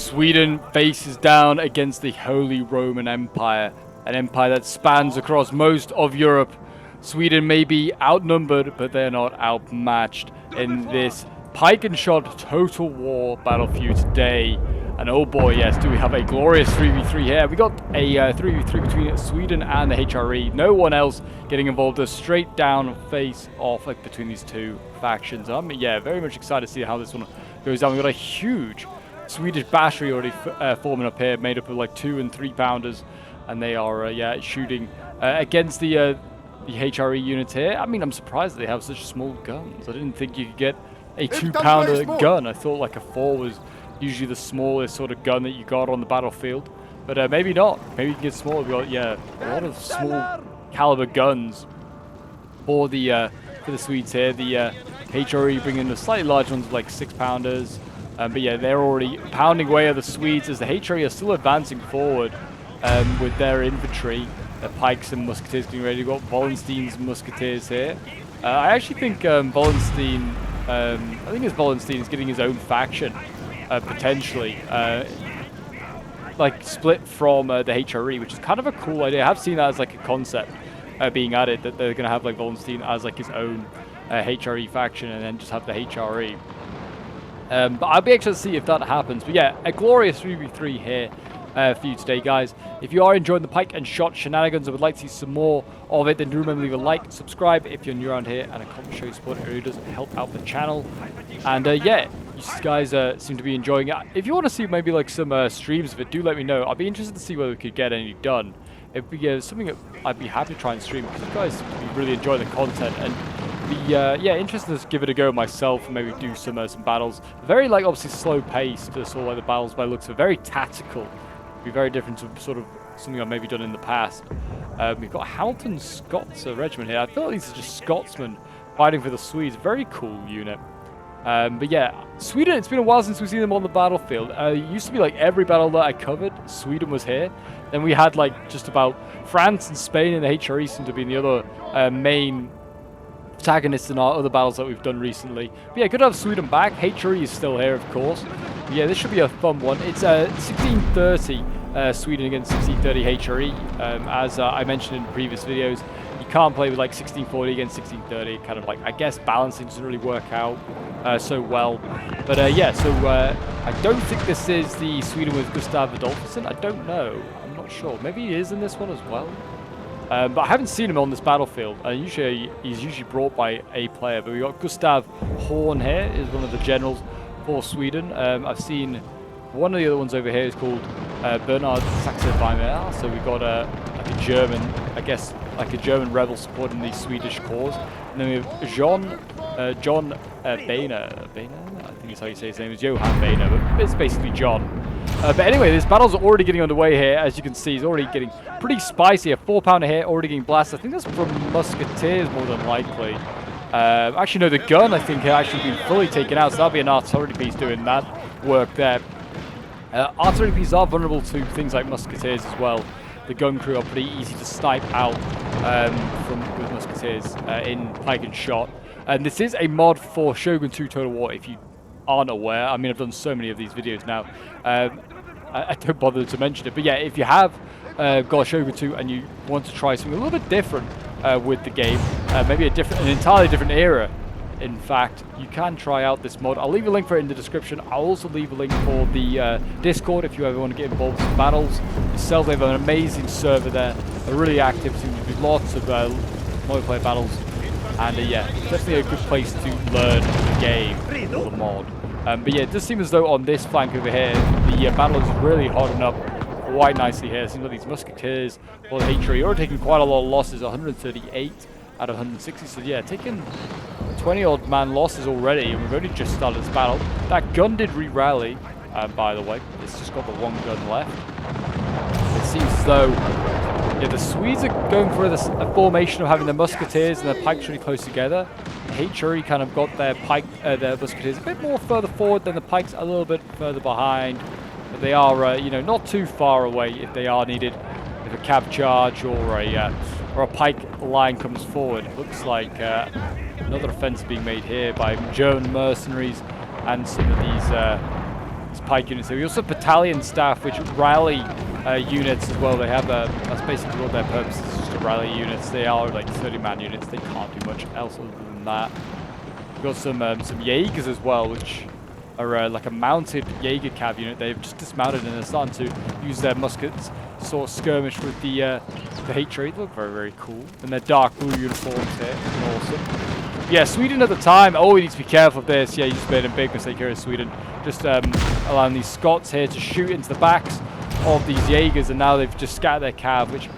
Sweden faces down against the Holy Roman Empire, an empire that spans across most of Europe. Sweden may be outnumbered, but they're not outmatched in this Pike and shot total war battle feud today. And oh boy, yes, do we have a glorious 3v3 here. We got a 3v3 between Sweden and the HRE. No one else getting involved. A straight down face off like between these two factions. Yeah, very much excited to see how this one goes down. We got a huge Swedish battery already forming up here, made up of like 2 and 3 pounders, and they are yeah, shooting against the HRE units here. I mean, I'm surprised that they have such small guns. I didn't think you could get a 2-pounder gun. I thought like a 4 was usually the smallest sort of gun that you got on the battlefield, but maybe not. Maybe you can get smaller. We got, yeah, a lot of small caliber guns for the Swedes here. The HRE bringing the slightly large ones like 6-pounders, but yeah, they're already pounding away at the Swedes as the HRE are still advancing forward with their infantry. Pikes and musketeers getting ready. We've got Wallenstein's musketeers here. I actually think Wallenstein, I think it's Wallenstein is getting his own faction. Potentially, like split from the HRE, which is kind of a cool idea. I have seen that as like a concept being added, that they're going to have like Wallenstein as like his own HRE faction and then just have the HRE. But I'll be excited to see if that happens. But yeah, a glorious 3v3 here for you today, guys. If you are enjoying the Pike and shot shenanigans and would like to see some more of it, then do remember to leave a like, subscribe if you're new around here, and a comment show your support. It really does help out the channel. And yeah, you guys seem to be enjoying it. If you want to see maybe like some streams of it, do let me know. I'd be interested to see whether we could get any done. It'd be something that I'd be happy to try and stream, because you guys seem to be really enjoying the content, and be yeah, interested to give it a go myself and maybe do some battles. Very like obviously slow paced, sort of like the battles by looks of very tactical. Be very different to sort of something I've maybe done in the past. We've got Hamilton Scots regiment here. I feel like these are just Scotsmen fighting for the Swedes. Very cool unit. But yeah, Sweden, it's been a while since we've seen them on the battlefield. It used to be like every battle that I covered, Sweden was here. Then we had like just about France and Spain, and the HRE seem to be the other main protagonists in our other battles that we've done recently. But yeah, good to have Sweden back. HRE is still here, of course. But yeah, this should be a fun one. It's 1630 Sweden against 1630 HRE. As I mentioned in previous videos, you can't play with like 1640 against 1630. Kind of like, I guess, balancing doesn't really work out so well. But yeah, so I don't think this is the Sweden with Gustav Adolphson. I don't know. I'm not sure. Maybe he is in this one as well. But I haven't seen him on this battlefield. Usually, he's usually brought by a player. But we got Gustav Horn here, is one of the generals for Sweden. I've seen one of the other ones over here is called Bernhard Saxe-Weimar. So we've got like a German, I guess, like a German rebel supporting the Swedish cause. And then we have John Boehner. I think is how you say his name. Is Johann Boehner, but it's basically John. But anyway, this battle's already getting underway here. As you can see, it's already getting pretty spicy. A 4-pounder here, already getting blasted. I think that's from musketeers more than likely. Actually, no, the gun I think had actually been fully taken out, so that'll be an artillery piece doing that work there. Artillery pieces are vulnerable to things like musketeers as well. The gun crew are pretty easy to snipe out with musketeers in Pike and shot. And this is a mod for Shogun 2 Total War, if you aren't aware. I mean, I've done so many of these videos now. I don't bother to mention it, but yeah, if you have got Shogun 2 and you want to try something a little bit different with the game, maybe an entirely different era, in fact, you can try out this mod. I'll leave a link for it in the description. I'll also leave a link for the Discord if you ever want to get involved in some battles. Themselves, they have an amazing server there. They're really active, so you do lots of multiplayer battles. And yeah, definitely a good place to learn the game or the mod. But yeah, it does seem as though on this flank over here, the battle is really holding up quite nicely here. It seems like these musketeers or the HRE are taking quite a lot of losses, 138 out of 160. So yeah, taking 20-odd man losses already, and we've only just started this battle. That gun did re-rally, by the way. It's just got the one gun left. It seems as though yeah, the Swedes are going for a formation of having their musketeers and their pikes really close together. HRE kind of got their their musketeers a bit more further forward than the pikes, a little bit further behind. But they are, you know, not too far away if they are needed. If a cav charge or a pike line comes forward, looks like another offense being made here by German mercenaries and some of these It's Pike units here. We also have battalion staff, which rally units as well. They have that's basically what their purpose is, just to rally units. They are like 30-man units. They can't do much else other than that. We've got some Jaegers as well, which are like a mounted Jaeger cav unit. They've just dismounted and they're starting to use their muskets, sort of skirmish with the HRE. They look very, very cool. And their dark blue uniforms here, awesome. Yeah, Sweden at the time. Oh, we need to be careful of this. Yeah, you just made a big mistake here in Sweden. Just allowing these Scots here to shoot into the backs of these Jaegers, and now they've just scattered their cav, which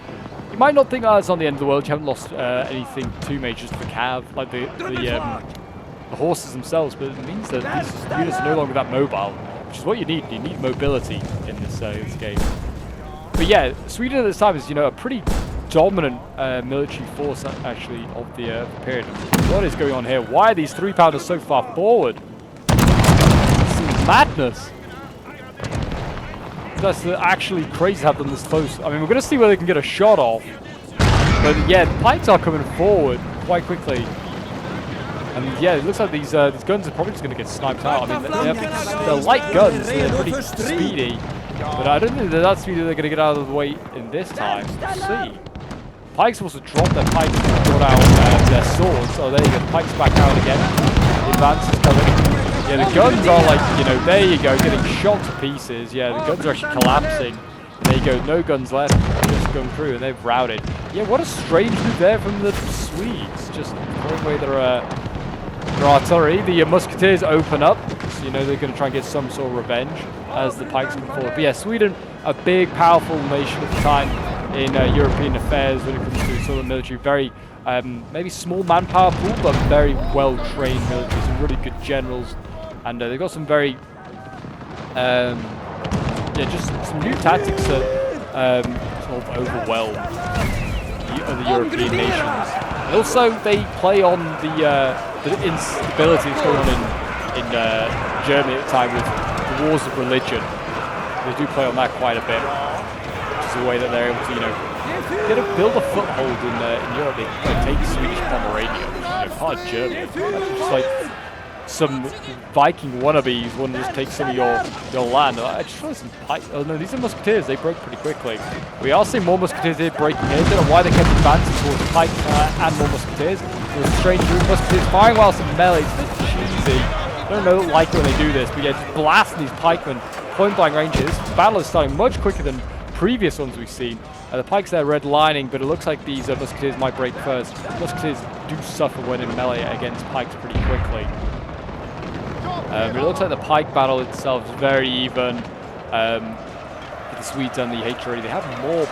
you might not think that's on the end of the world. You haven't lost anything too major to the cav, like the horses themselves, but it means that these units are no longer that mobile, which is what you need. You need mobility in this game. But yeah, Sweden at this time is, you know, a pretty dominant military force actually of the period. What is going on here? Why are these 3-pounders so far forward? This is madness. That's actually crazy to have them this close. I mean, we're going to see whether they can get a shot off. But yeah, the Pikes are coming forward quite quickly. And yeah, it looks like these guns are probably just going to get sniped out. I mean, they're light guns, so they're pretty speedy. But I don't think they're that speedy they're going to get out of the way in this time. We'll see. Pikes also dropped their pikes and brought out their swords. Oh, there you go. The Pikes back out again. The advance is coming. Yeah, the guns are like, you know, there you go, getting shot to pieces. Yeah, the guns are actually collapsing. There you go, no guns left. Just going through and they've routed. Yeah, what a strange move there from the Swedes. Just throwing away their artillery. The musketeers open up, so you know they're going to try and get some sort of revenge as the Pikes come forward. But yeah, Sweden, a big, powerful nation at the time in European affairs when it comes to sort of military. Very, maybe small manpower pool, but very well-trained military. Some really good generals, and they've got some very, yeah, just some new tactics that sort of overwhelm the other European nations. And also, they play on the instability that's going on in Germany at the time with the wars of religion. They do play on that quite a bit, which is a way that they're able to, you know, build a foothold in Europe. They take Swedish Pomerania, which is, you know, part of Germany. It's just like some Viking wannabes want to just take some of your land. I just realized some Pike. Oh no, these are musketeers. They broke pretty quickly. We are seeing more musketeers here breaking here. I don't know why they kept advancing towards the Pike and more musketeers. It was a strange move. Musketeers firing while some melee. It's a bit cheesy. I don't like when they do this, but yeah, just blasting these pikemen point blank ranges. This battle is starting much quicker than previous ones we've seen. The Pikes there redlining, but it looks like these musketeers might break first. Musketeers do suffer when in melee against Pikes pretty quickly. But it looks like the Pike battle itself is very even. The Swedes and the HRE, they have more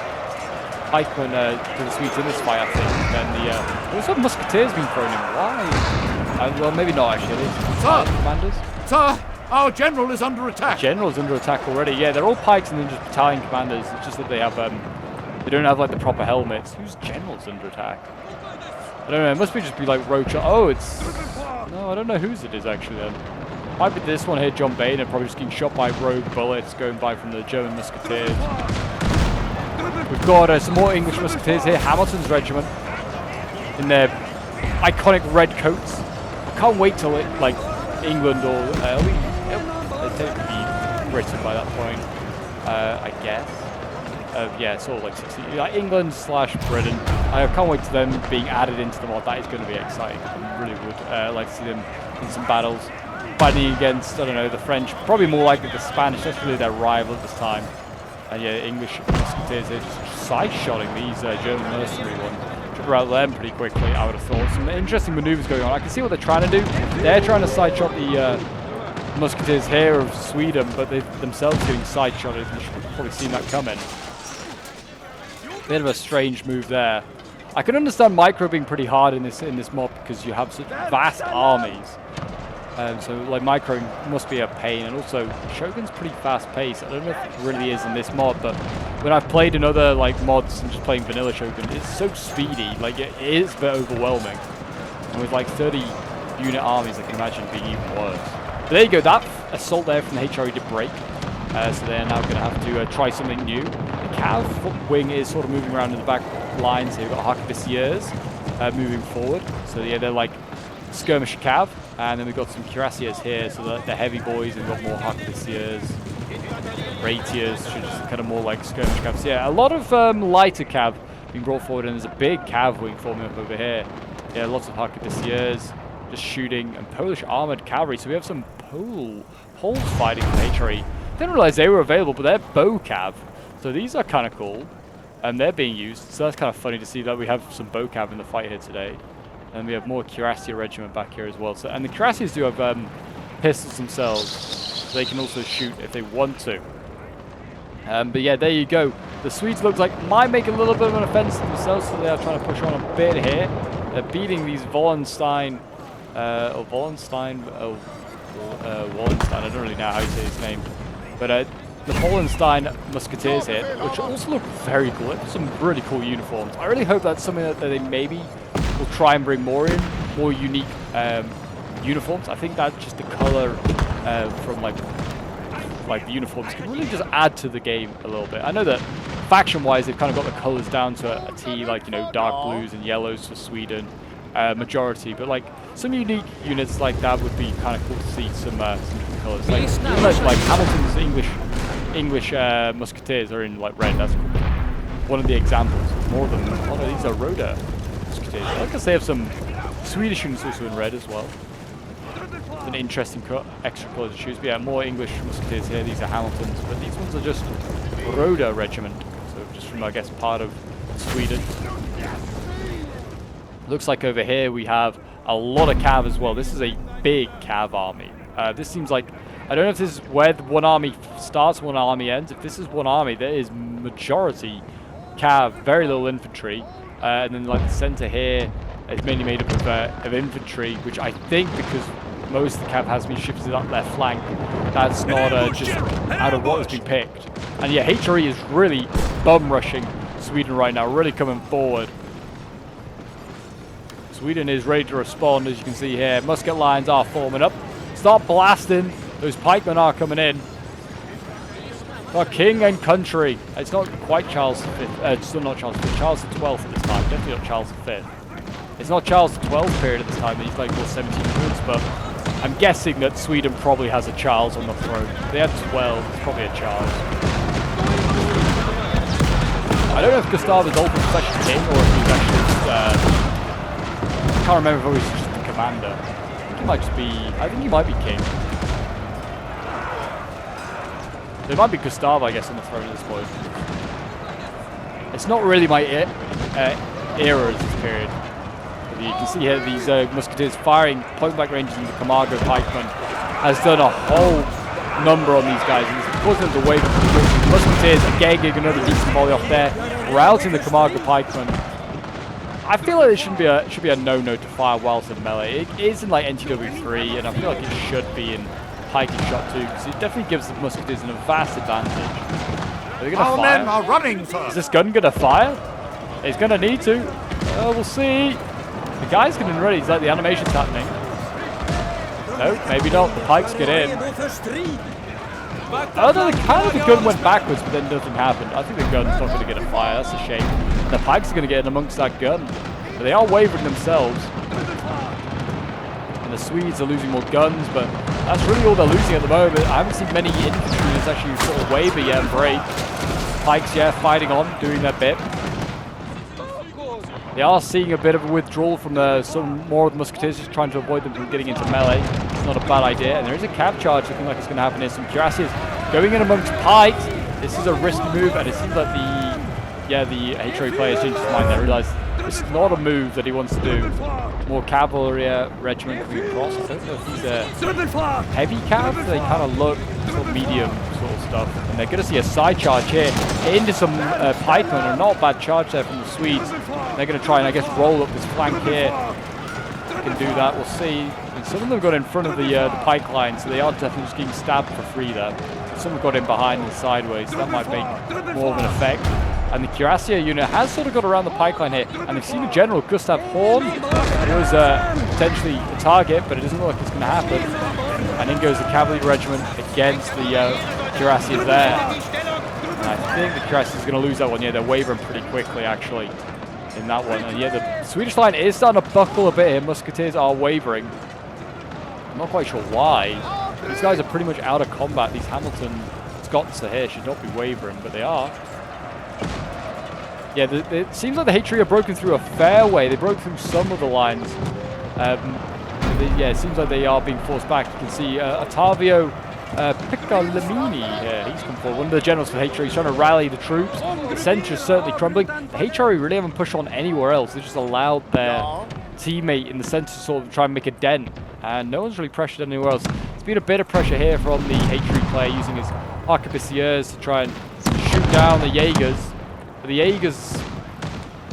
pikemen to the Swedes in this fight, I think, than the... also musketeers being thrown in. Why? Well, maybe not actually. It is commanders. Sir, our general is under attack. General's under attack already. Yeah, they're all Pikes and then just battalion commanders. It's just that they have they don't have like the proper helmets. Whose general's under attack? I don't know. It must be just be like Roach. Oh, it's... no, I don't know whose it is actually then. Might be this one here, John Boehner, probably just getting shot by rogue bullets going by from the German musketeers. We've got some more English musketeers here, Hamilton's regiment, in their iconic red coats. I can't wait till it, like England or they tend to be Britain by that point, I guess. Yeah, it's all like 60, like England / Britain. I can't wait to them being added into the mod. That is going to be exciting. I really would like to see them in some battles. Fighting against, I don't know, the French, probably more likely the Spanish. That's really their rival at this time. And yeah, English musketeers here just side-shotting these German mercenary ones. Took out them pretty quickly, I would have thought. Some interesting maneuvers going on. I can see what they're trying to do. They're trying to side-shot the musketeers here of Sweden, but they're themselves getting side-shotted. You should have probably seen that coming. Bit of a strange move there. I can understand micro being pretty hard in this mod because you have such vast armies. So like micro must be a pain, and also Shogun's pretty fast paced. I don't know if it really is in this mod, but when I've played in other like mods and just playing vanilla Shogun, it's so speedy, like it is a bit overwhelming. And with like 30 unit armies, I can imagine being even worse. But there you go, that assault there from the HRE did break. So they're now going to have to try something new. The Cav wing is sort of moving around in the back lines here. We've got Arquebusiers moving forward. So yeah, they're like skirmish cav, and then we've got some cuirassiers here, so the heavy boys, and we've got more arquebusiers, rapiers, which is kind of more like skirmish cavs. Yeah, a lot of lighter cav being brought forward, and there's a big cav wing forming up over here. Yeah, lots of arquebusiers just shooting, and Polish armored cavalry. So we have some Poles fighting for HRE. Didn't realize they were available, but they're bow cav. So these are kind of cool, and they're being used. So that's kind of funny to see that we have some bow cav in the fight here today. And we have more cuirassier regiment back here as well. So, and the cuirassiers do have pistols themselves, so they can also shoot if they want to. But yeah, there you go. The Swedes looks like might make a little bit of an offensive themselves, so they are trying to push on a bit here. They're beating these Wallenstein, I don't really know how you say his name. But the Wallenstein musketeers here, which also look very cool. It's some really cool uniforms. I really hope that's something that they maybe will try and bring more in, more unique uniforms. I think that just the color from like the uniforms can really just add to the game a little bit. I know that faction-wise they've kind of got the colors down to a T, like, you know, dark blues and yellows for Sweden, majority. But like some unique units like that would be kind of cool to see some different colors. Like Hamilton's English musketeers are in like red. That's cool. One of the examples. More of them. Oh no, these are Rhoda musketeers. I guess they have some Swedish units also in red as well. It's an interesting extra colors to choose. But yeah, more English musketeers here. These are Hamiltons, but these ones are just Rhoda regiment. So just from, I guess, part of Sweden. Looks like over here we have a lot of cav as well. This is a big cav army. This seems like, I don't know if this is where one army starts, one army ends. If this is one army, there is majority cav, very little infantry. And then like the center here is mainly made up of infantry, which I think because most of the cav has been shifted up their flank, that's not just out of what has been picked. And yeah, HRE is really bum rushing Sweden right now, really coming forward. Sweden is ready to respond, as you can see here. Musket lines are forming up. Start blasting. Those pikemen are coming in. For king and country. It's not quite Charles V. It's still not Charles V. Charles XII at this time. Definitely not Charles V. It's not Charles XII period at this time. He's like more 1700s, but I'm guessing that Sweden probably has a Charles on the throne. They had 12. It's probably a Charles. I don't know if Gustav Adolphus was actually king or if he was actually I can't remember if he was just the commander. I think he might just be... I think he might be king. There might be Gustav, I guess, on the throne at this point. It's not really my era at this period. But you can see here these musketeers firing point-blank ranges into Camargo pikemen has done a whole number on these guys. And it's causing them to wave up the musketeers again getting another decent volley off there, routing the Camargo pikemen. I feel like it should be a no-no to fire whilst in melee. It is in like NTW3, and I feel like it should be in Pike and Shot 2, because it definitely gives the musketeers a vast advantage. Are they going to fire? Our men are running, sir. Is this gun going to fire? It's going to need to. We'll see. The guy's getting ready. He's like, the animation's happening. No, maybe not. The pikes get in. Oh, no, the gun went backwards, but then nothing happened. I think the gun's not going to get a fire. That's a shame. The pikes are going to get in amongst that gun. But they are wavering themselves. And the Swedes are losing more guns, but that's really all they're losing at the moment. I haven't seen many infantry that's actually sort of waver yet and break. Pikes, yeah, fighting on, doing their bit. They are seeing a bit of a withdrawal from some more of the musketeers, just trying to avoid them from getting into melee. It's not a bad idea. And there is a cav charge looking like it's going to happen here. Some cuirassiers going in amongst pikes. This is a risky move, and it seems like the HRE players changed his mind. They realised this is not a move that he wants to do. More cavalry regiment coming across. I don't know if these are heavy cav. They kind of look sort of medium sort of stuff. And they're going to see a side charge here into some pikemen. A not bad charge there from the Swedes. They're going to try and, I guess, roll up this flank here. They can do that. We'll see. And some of them got in front of the pike line, so they are definitely just getting stabbed for free there. Some have got in behind and sideways, so that might make more of an effect. And the cuirassier unit has sort of got around the pike line here, and they've seen the general, Gustav Horn, was potentially a target, but it doesn't look like it's going to happen. And in goes the cavalry regiment against the cuirassiers there. And I think the cuirassiers are going to lose that one. Yeah, they're wavering pretty quickly, actually. in that one. And yeah, the Swedish line is starting to buckle a bit here. Musketeers are wavering. I'm not quite sure why. These guys are pretty much out of combat. These Hamilton Scots are here, should not be wavering, but they are. Yeah, it seems like the Hatry are broken through a fair way. They broke through some of the lines. Yeah, it seems like they are being forced back. You can see Ottavio Piccolomini here. He's come forward. One of the generals for the Hatry. He's trying to rally the troops. The centre is certainly crumbling. The Hatry really haven't pushed on anywhere else. They just allowed their teammate in the centre to sort of try and make a dent. And no one's really pressured anywhere else. There's been a bit of pressure here from the Hatry player using his arquebusiers to try and shoot down the Jaegers. But the Jaegers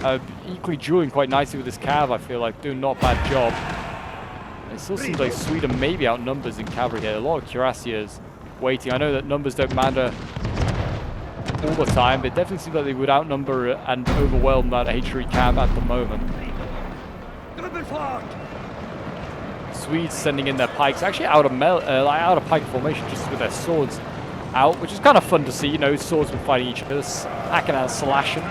are equally dueling quite nicely with this Cav, I feel like, doing not a bad job. It still seems like Sweden maybe outnumbers in cavalry here. A lot of cuirassiers waiting. I know that numbers don't matter all the time, but it definitely seems like they would outnumber and overwhelm that Hatry Cav at the moment. Swedes sending in their pikes, actually out of pike formation, just with their swords out, which is kind of fun to see. You know, swordsmen fighting each other, hacking out, slashing.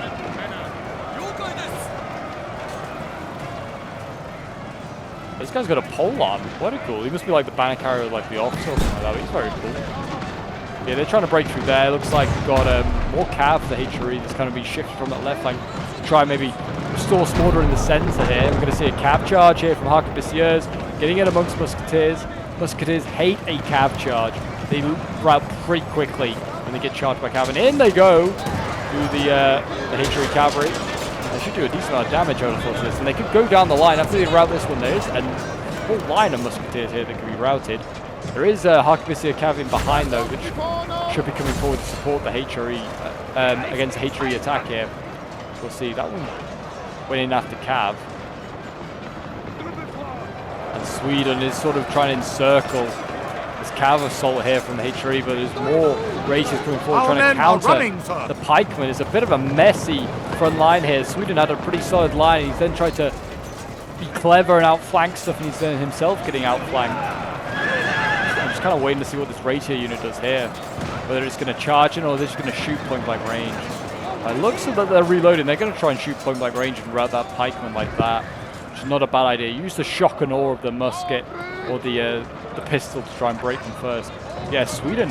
This guy's got a pole arm. What a cool. He must be like the banner carrier, like the officer or something like that. But he's very cool. Yeah, they're trying to break through there. Looks like we've got more cav for the Hatry that's kind of been shifted from that left flank to try and maybe restore some order in the centre here. We're going to see a cav charge here from Arquebusiers, getting in amongst Musketeers. Musketeers hate a cav charge. They rout pretty quickly when they get charged by cav. And in they go to the Hatry cavalry. They should do a decent amount of damage out of this, and they could go down the line after they rout this one. There is a whole line of Musketeers here that can be routed. There is a Arquebusier cav in behind though, which should be coming forward to support the Hatry against Hatry attack here. We'll see. That one went in after cav. And Sweden is sort of trying to encircle this cav assault here from the Hatry, but there's more races coming forward trying to counter the pikemen. It's a bit of a messy front line here. Sweden had a pretty solid line. He's then tried to be clever and outflank stuff, and he's then himself getting outflanked. I'm just kind of waiting to see what this rapier unit does here. Whether it's going to charge in or they're just going to shoot point-blank range. It looks like they're reloading. They're going to try and shoot point-blank range and rout that pikeman like that, which is not a bad idea. Use the shock and awe of the musket or the pistol to try and break them first. Yeah, Sweden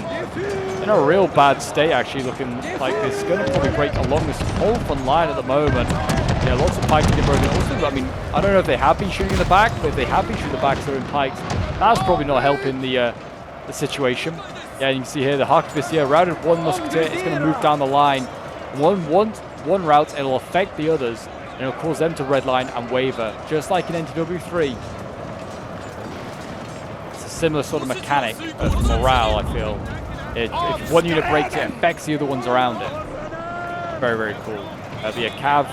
in a real bad state, actually, looking like it's going to probably break along this whole front line at the moment. Yeah, lots of pikes getting broken. Also, I mean, I don't know if they have been shooting in the back, but if they have been shooting in the back, so they're in pikes. That's probably not helping the situation. Yeah, you can see here the Arquebusier routed one musketeer. It's going to move down the line. One route, it'll affect the others, and it'll cause them to redline and waver, just like in NTW3. Similar sort of mechanic of morale, I feel. If one unit breaks, it affects the other ones around it. Very, very cool. The cav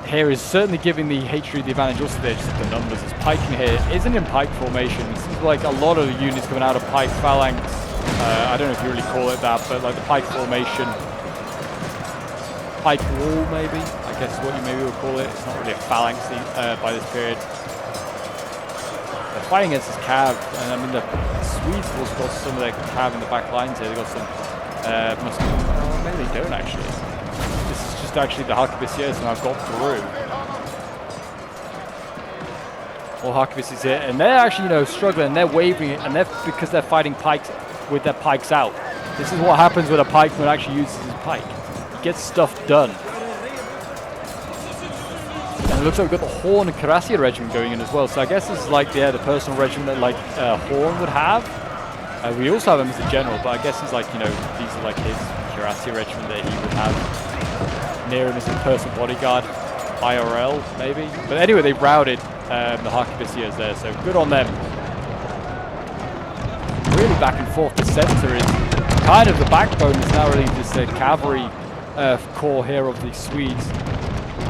here is certainly giving the Hatry the advantage. Also, they're just the numbers. This piking here isn't in pike formation. It seems like a lot of the units coming out of pike phalanx. I don't know if you really call it that, but like the pike formation, pike wall maybe. I guess is what you maybe would call it. It's not really a phalanx by this period. They're fighting against this cav, and I mean the Swedes have also got some of their cav in the back lines here. They've got some maybe they don't actually. This is just actually the Arquebusiers, and I've got through. All Arquebusiers here, and they're actually, you know, struggling, and they're wavering, and because they're fighting pikes with their pikes out. This is what happens when a pikeman actually uses his pike. He gets stuff done. And it looks like we've got the Horn and Cuirassier regiment going in as well. So I guess this is like the personal regiment that like Horn would have. We also have him as a general, but I guess he's like, you know, these are like his Cuirassier regiment that he would have near him as his personal bodyguard, IRL maybe. But anyway, they routed the Arquebusiers there, so good on them. Really back and forth. The centre is kind of the backbone. It's now really this cavalry core here of the Swedes.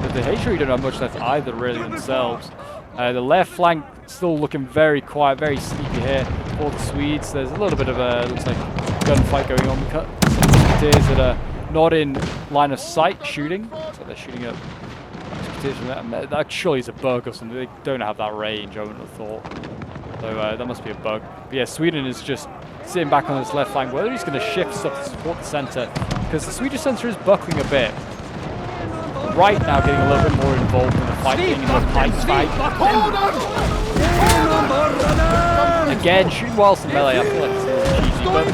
But the Hatry don't have much left either, really, themselves. The left flank still looking very quiet, very sleepy here for the Swedes. There's a little bit of a, looks like, gunfight going on. Some musketeers that are not in line of sight shooting. So they're shooting at musketeers from that. That surely is a bug or something. They don't have that range, I wouldn't have thought. So that must be a bug. But yeah, Sweden is just sitting back on this left flank. Whether he's going to shift stuff to support the centre, because the Swedish centre is buckling a bit. right now getting a little bit more involved in the fight, getting into a Pike fight. Again, shooting whilst in melee, I feel like it's a little cheesy, but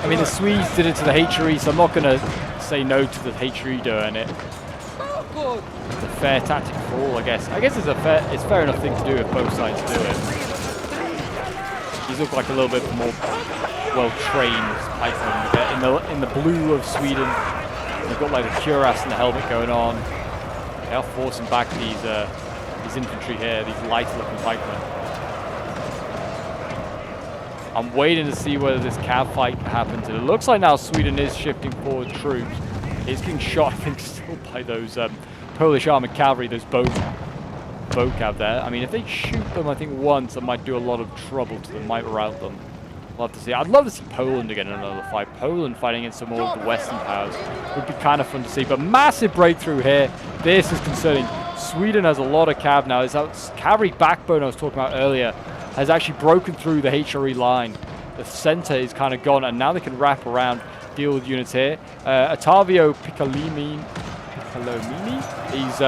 I mean the Swedes did it to the HRE, so I'm not going to say no to the HRE doing it. It's a fair tactic for all, I guess. I guess it's fair enough thing to do if both sides do it. These look like a little bit more well-trained pikemen. In the blue of Sweden, they've got like the cuirass and the helmet going on. They are forcing back these infantry here, these lighter-looking pikemen. I'm waiting to see whether this cav fight happens. And it looks like now Sweden is shifting forward troops. It's getting shot, I think, still by those Polish armored cavalry, those bow cav there. I mean, if they shoot them, I think once, it might do a lot of trouble to them, might rout them. We'll have to see. I'd love to see Poland again in another fight. Poland fighting against some more of the Western powers would be kind of fun to see. But massive breakthrough here. This is concerning. Sweden has a lot of cav now. It's that cavalry backbone I was talking about earlier has actually broken through the HRE line. The center is kind of gone, and now they can wrap around, deal with units here. Ottavio Piccolomini, he's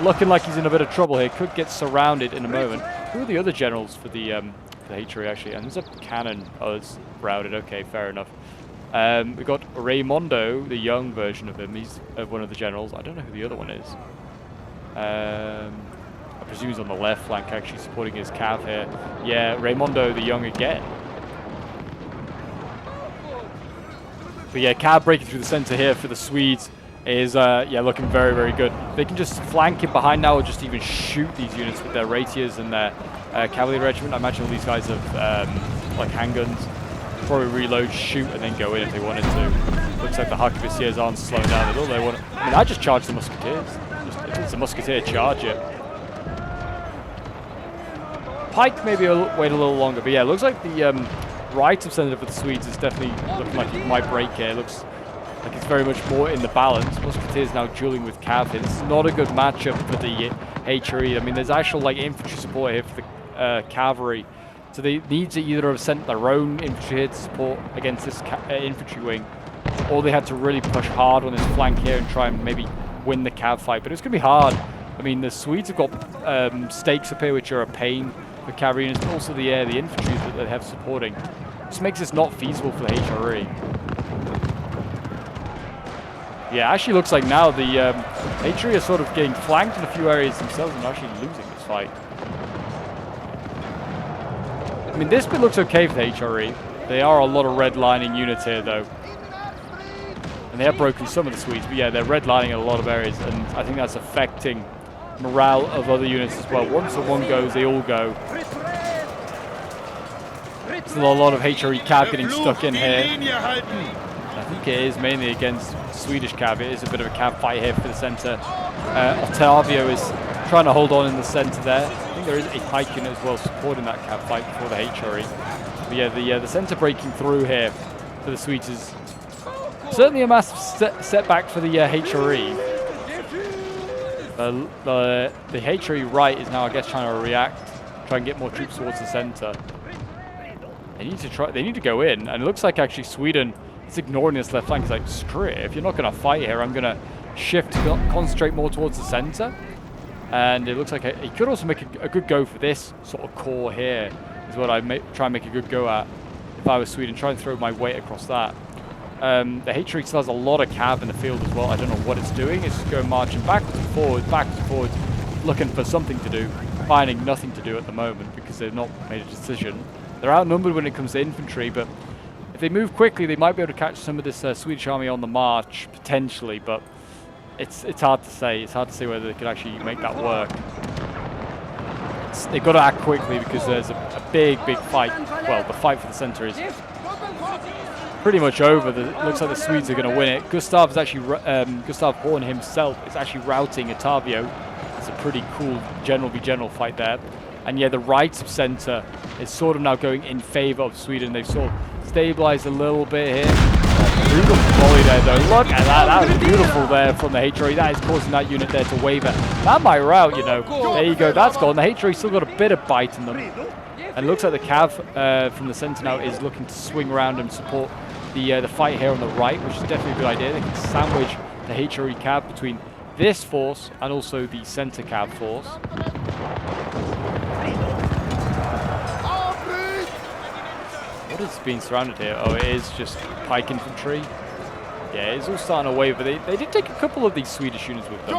looking like he's in a bit of trouble here. Could get surrounded in a moment. Who are the other generals for the HRE actually? And there's a cannon. Oh, it's routed. Okay, fair enough. We've got Raimondo, the young version of him. He's one of the generals. I don't know who the other one is. I presume he's on the left flank, actually supporting his cav here. Yeah, Raimondo the Young again. But yeah, cav breaking through the center here for the Swedes is yeah, looking very, very good. They can just flank it behind now, or just even shoot these units with their rapiers and their cavalry regiment. I imagine all these guys have like handguns. Probably reload, shoot, and then go in if they wanted to. Looks like the arquebusiers aren't slowing down at all. They want to, I mean, I just charge the musketeers. If it's a musketeer, charge it. Pike maybe wait a little longer, but yeah, it looks like the right of center for the Swedes is definitely looking like it might break here. It looks like it's very much more in the balance. Musketeers now dueling with cav. It's not a good matchup for the HRE. I mean, there's actual like infantry support here for the cavalry. So they need to either have sent their own infantry here to support against this infantry wing, or they had to really push hard on this flank here and try and maybe win the cav fight. But it's going to be hard. I mean, the Swedes have got stakes up here, which are a pain for cavalry units, but also the infantry that they have supporting. This makes this not feasible for the HRE. Yeah, actually looks like now the HRE are sort of getting flanked in a few areas themselves and actually losing this fight. I mean, this bit looks okay for the HRE. There are a lot of redlining units here, though. And they have broken some of the Swedes, but yeah, they're redlining in a lot of areas, and I think that's affecting morale of other units as well. Once the one goes, they all go. Still a lot of HRE cav getting stuck in here. I think it is mainly against Swedish cav. It is a bit of a cav fight here for the center. Ottavio is trying to hold on in the center there. I think there is a Pike unit as well supporting that cav fight for the HRE. But yeah, the center breaking through here for the Swedes is certainly a massive setback for the HRE. The HRE right is now, I guess, trying to react, try and get more troops towards the center. They need to go in, and it looks like actually Sweden is ignoring this left flank. It's like, screw it, if you're not going to fight here, I'm going to shift, concentrate more towards the center. And it looks like he could also make a good go for this sort of core here, is what I'd try and make a good go at if I was Sweden, try and throw my weight across that. The HRE still has a lot of cav in the field as well. I don't know what it's doing. It's just going marching backwards and forwards, looking for something to do, finding nothing to do at the moment because they've not made a decision. They're outnumbered when it comes to infantry, but if they move quickly, they might be able to catch some of this Swedish army on the march, potentially, but it's hard to say. It's hard to say whether they could actually make that work. They've got to act quickly because there's a big fight. Well, the fight for the center is pretty much over. It looks like the Swedes are going to win it. Gustav Horn himself is actually routing Ottavio. It's a pretty cool general v general fight there. And yeah, the right of center is sort of now going in favor of Sweden. They've sort of stabilized a little bit here. Beautiful volley there, though. Look at that. That was beautiful there from the HRE. That is causing that unit there to waver. That might rout, you know. There you go. That's gone. The HRE still got a bit of bite in them. And it looks like the cav from the center now is looking to swing around and support the fight here on the right, which is definitely a good idea. They can sandwich the HRE cav between this force and also the center cav force. What is being surrounded here? Oh, it is just Pike infantry. Yeah, it's all starting to waver. They did take a couple of these Swedish units with them.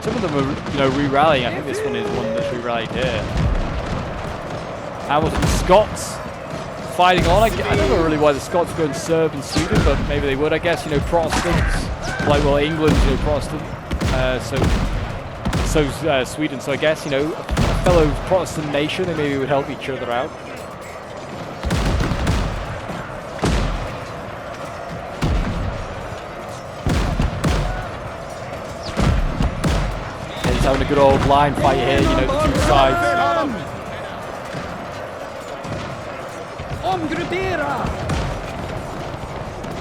Some of them are, re-rallying. I think this one is one that's re-rallied here. Hamilton, Scots fighting on. I don't know really why the Scots go and serve in Sweden, but maybe they would, I guess. Protestants, like, well, England, Protestant. So Sweden. So I guess, a fellow Protestant nation, they maybe would help each other out. Having a good old line fight here, the two sides.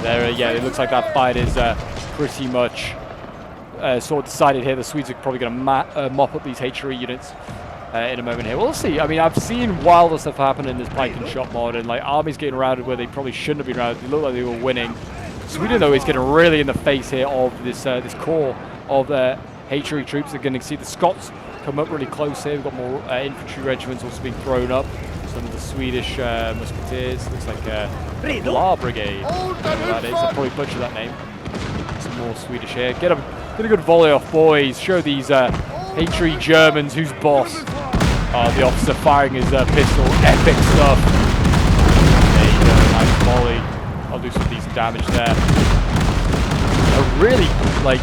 There, yeah, it looks like that fight is pretty much sort of decided here. The Swedes are probably going to mop up these HRE units in a moment here. We'll see. I mean, I've seen wilder stuff happen in this Pike and Shot mod, and like armies getting routed where they probably shouldn't have been routed. They look like they were winning. Sweden, though, is getting really in the face here of this this core of HRE troops. Are going to see the Scots come up really close here. We've got more infantry regiments also being thrown up. Some of the Swedish musketeers. Looks like La Brigade. That is. I'll probably butcher that name. Some more Swedish here. Get a good volley off, boys. Show these HRE Germans who's boss. The officer firing his pistol. Epic stuff. There you go. Nice volley. I'll do some decent damage there. Really, like,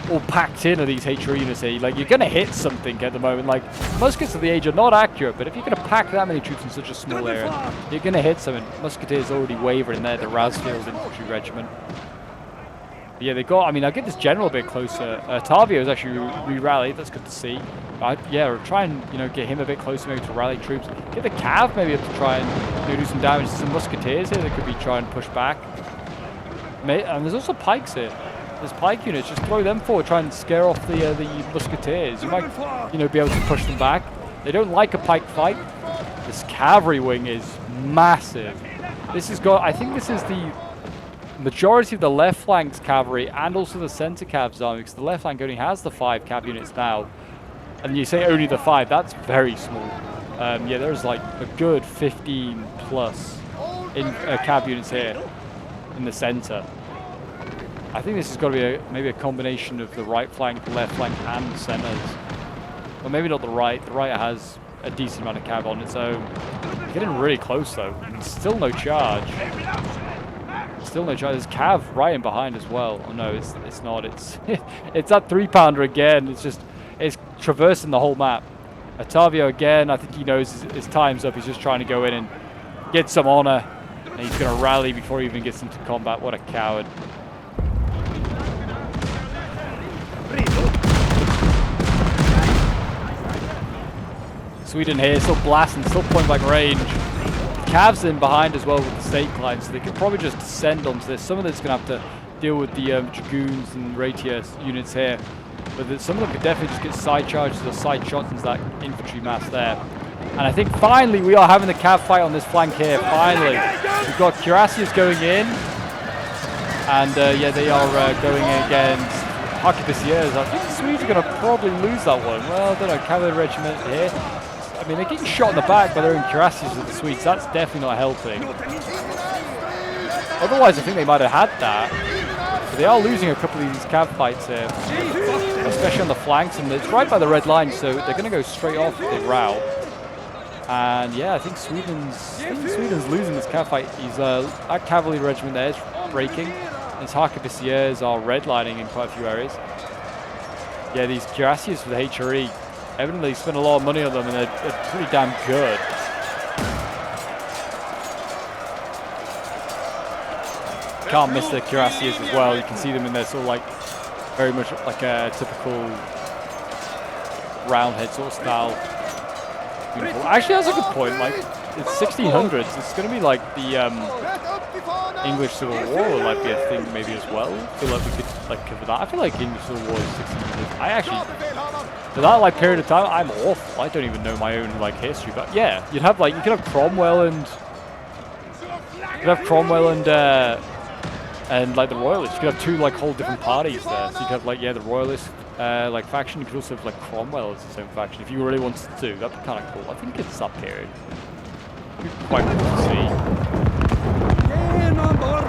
all packed in of these HRE units here. Like, you're going to hit something at the moment. Like, muskets of the age are not accurate, but if you're going to pack that many troops in such a small area, you're going to hit something. Musketeers already wavering there, the Rasfield Infantry Regiment. But yeah, they got, I mean, I'll get this general a bit closer. Tavio is actually re-rallied, that's good to see. Yeah, try and, get him a bit closer maybe to rally troops. Get the Cav maybe up to try and do some damage to some Musketeers here that could be trying to push back. And there's also Pikes here. There's Pike units, just throw them forward, try and scare off the Musketeers. You might, be able to push them back. They don't like a Pike fight. This cavalry wing is massive. This has got, I think this is the majority of the left flank's cavalry and also the center cav's army, because the left flank only has the 5 cav units now. And you say only the 5, that's very small. Yeah, there's like a good 15 plus in cav units here in the center. I think this has got to be maybe a combination of the right flank, the left flank, and the centers. Well, maybe not the right. The right has a decent amount of cav on its own. Getting really close though. And still no charge. Still no charge. There's cav right in behind as well. Oh no, it's not. It's it's that 3-pounder again. It's traversing the whole map. Ottavio again. I think he knows his time's up. He's just trying to go in and get some honor. And he's going to rally before he even gets into combat. What a coward. Sweden here, still blasting, still point blank range. Cavs in behind as well with the stake line, so they could probably just descend onto this. Some of this is going to have to deal with the Dragoons and Ratia units here. But some of them could definitely just get side charges or side shots into that infantry mass there. And I think finally we are having the Cav fight on this flank here, finally. We've got Cuirassiers going in. And yeah, they are going against Arquebusiers. I think the Swedes are going to probably lose that one. Well, I don't know, Cavalry Regiment here. I mean, they're getting shot in the back by their own Cuirassiers with the Swedes. That's definitely not helping. Otherwise, I think they might have had that. But they are losing a couple of these Cav fights here, especially on the flanks. And it's right by the red line, so they're going to go straight off the route. And yeah, I think Sweden's losing this Cav fight. That Cavalry Regiment there is breaking. And his Arquebusiers are redlining in quite a few areas. Yeah, these Cuirassiers for the HRE. Evidently spent a lot of money on them and they're pretty damn good. Can't miss the Cuirassiers as well. You can see them in there sort of like, very much like a typical roundhead sort of style. Beautiful. Actually, that's a good point. Like, it's 1600s. It's going to be like the English Civil War will like be a thing maybe as well. I feel like we could like cover that. I feel like English Civil War is 1600s. I actually, for that like period of time, I'm awful. I don't even know my own like history. But yeah, you could have Cromwell and and like the Royalists. You could have two like whole different parties there. So you could have like the Royalist like faction. You could also have like Cromwell as its own faction if you really wanted to. That'd be kind of cool. I think it's that period. It'd be quite cool to see.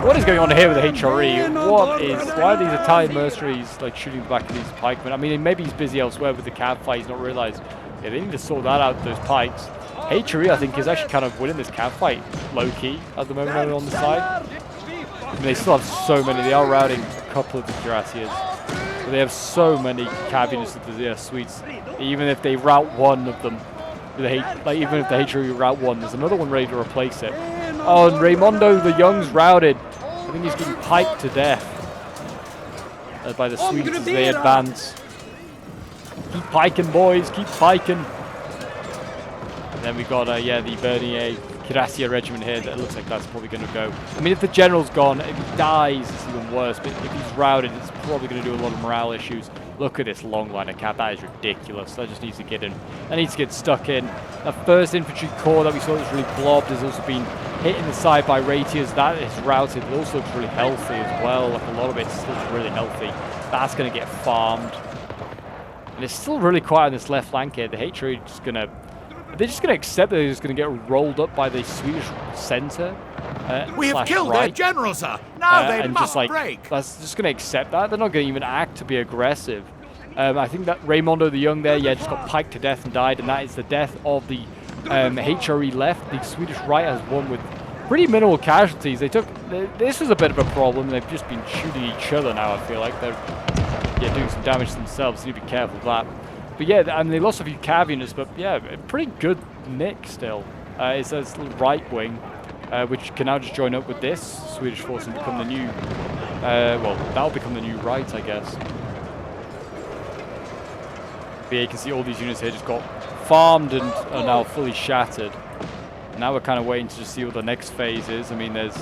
What is going on here with the HRE? Why are these Italian mercenaries like shooting back at these pikemen? I mean, maybe he's busy elsewhere with the cav fight. He's not realized. Yeah, they need to sort that out, those pikes. HRE, I think, is actually kind of winning this cav fight low-key at the moment over on the side. I mean, they still have so many. They are routing a couple of the Jurassians. But they have so many cav units of the Swedes. Even if they rout one of them, even if the HRE route one, there's another one ready to replace it. Oh, and Raimondo the Young's routed. I think he's getting piked to death by the Swedes as they advance. Keep piking, boys. Keep piking. And then we got, the Bernier Cuirassier regiment here. That looks like that's probably going to go. I mean, if the general's gone, if he dies, it's even worse. But if he's routed, it's probably going to do a lot of morale issues. Look at this long line of cap. That is ridiculous. That just needs to get in. That needs to get stuck in. The first infantry corps that we saw that was really blobbed has also been hit in the side by rapiers. That is routed. It also looks really healthy as well. Like a lot of it still looks really healthy. That's going to get farmed. And it's still really quiet on this left flank here. The HRE are just going to... They're just going to accept that they're just going to get rolled up by the Swedish centre. We have killed their general, sir. Now they must break. That's just going to accept that. They're not going to even act to be aggressive. I think that Raimondo the Young there, just got piked to death and died, and that is the death of the HRE left. The Swedish right has won with pretty minimal casualties. They took... This was a bit of a problem. They've just been shooting each other now, I feel like. They're doing some damage to themselves. So you need to be careful of that. But yeah, I mean, they lost a few cav units, but yeah, pretty good nick still. It says right wing, which can now just join up with this Swedish force and become the new, well, that'll become the new right, I guess. But yeah, you can see all these units here just got farmed and are now fully shattered. Now we're kind of waiting to just see what the next phase is. I mean, there's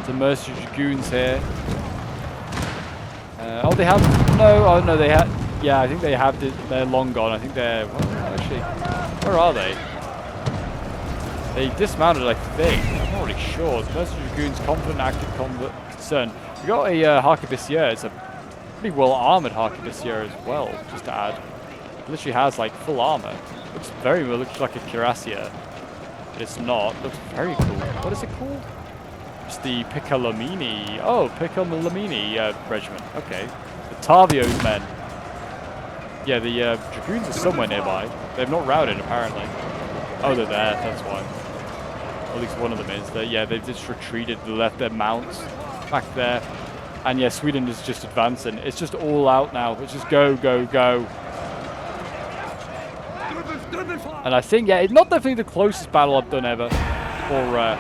some mercenary dragoons here. Oh, they have, no, they had. Yeah, I think they have. They're long gone. I think they're... Well, actually, where are they? They dismounted, I think. I'm not really sure. The mercenary dragoons, confident, active combat, concern. We got a harquebusier. It's a pretty well armored harquebusier as well. Just to add, it literally has like full armor. Looks very well. Looks like a cuirassier, but it's not. Looks very cool. What is it called? It's the Piccolomini. Oh, Piccolomini regiment. Okay, the Tavio's men. Yeah, the dragoons are somewhere nearby. They've not routed, apparently. Oh, they're there, that's why. Or at least one of them is. They've just retreated. They left their mounts back there. And yeah, Sweden is just advancing. It's just all out now. It's just go, go, go. And I think, yeah, it's not definitely the closest battle I've done ever for